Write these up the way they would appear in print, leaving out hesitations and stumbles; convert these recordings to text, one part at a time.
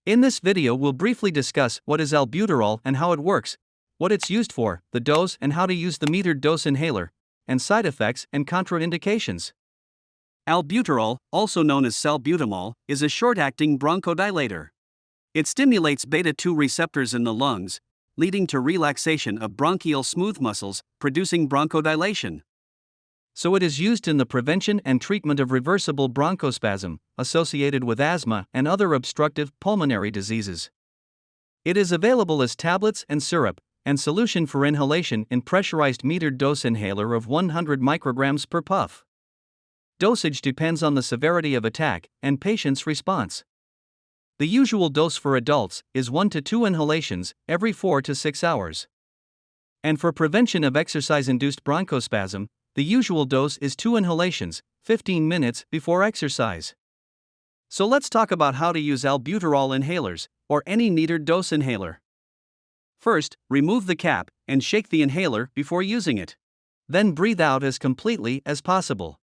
In this video we'll briefly discuss what is albuterol and how it works, what it's used for, the dose and how to use the metered dose inhaler, and side effects and contraindications. Albuterol, also known as salbutamol, is a short-acting bronchodilator. It stimulates beta-2 receptors in the lungs, leading to relaxation of bronchial smooth muscles, producing bronchodilation. So it is used in the prevention and treatment of reversible bronchospasm, associated with asthma and other obstructive pulmonary diseases. It is available as tablets and syrup, and solution for inhalation in pressurized metered dose inhaler of 100 micrograms per puff. Dosage depends on the severity of attack and patient's response. The usual dose for adults is 1 to 2 inhalations every 4 to 6 hours. And for prevention of exercise-induced bronchospasm, the usual dose is 2 inhalations, 15 minutes before exercise. So let's talk about how to use albuterol inhalers, or any metered dose inhaler. First, remove the cap and shake the inhaler before using it. Then breathe out as completely as possible.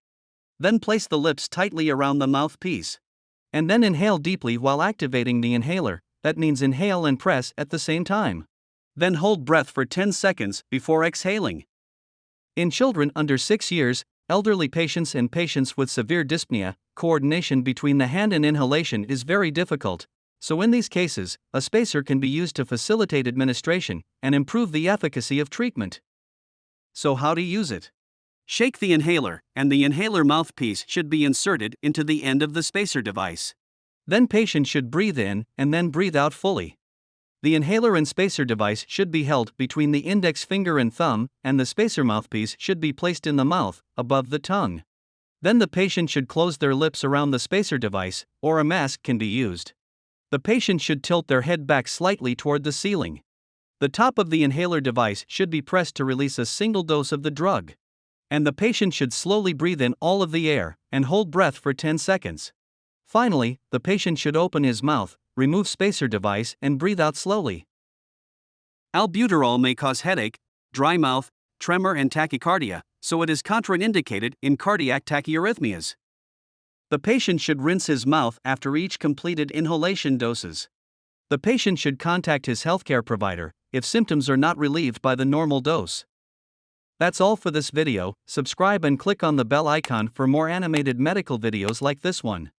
Then place the lips tightly around the mouthpiece. And then inhale deeply while activating the inhaler, that means inhale and press at the same time. Then hold breath for 10 seconds before exhaling. In children under 6 years, elderly patients and patients with severe dyspnea, coordination between the hand and inhalation is very difficult, so in these cases, a spacer can be used to facilitate administration and improve the efficacy of treatment. So how to use it? Shake the inhaler, and the inhaler mouthpiece should be inserted into the end of the spacer device. Then patient should breathe in and then breathe out fully. The inhaler and spacer device should be held between the index finger and thumb, and the spacer mouthpiece should be placed in the mouth, above the tongue. Then the patient should close their lips around the spacer device, or a mask can be used. The patient should tilt their head back slightly toward the ceiling. The top of the inhaler device should be pressed to release a single dose of the drug. And the patient should slowly breathe in all of the air, and hold breath for 10 seconds. Finally, the patient should open his mouth, remove spacer device and breathe out slowly. Albuterol may cause headache, dry mouth, tremor and tachycardia, so it is contraindicated in cardiac tachyarrhythmias. The patient should rinse his mouth after each completed inhalation doses. The patient should contact his healthcare provider if symptoms are not relieved by the normal dose. That's all for this video. Subscribe and click on the bell icon for more animated medical videos like this one.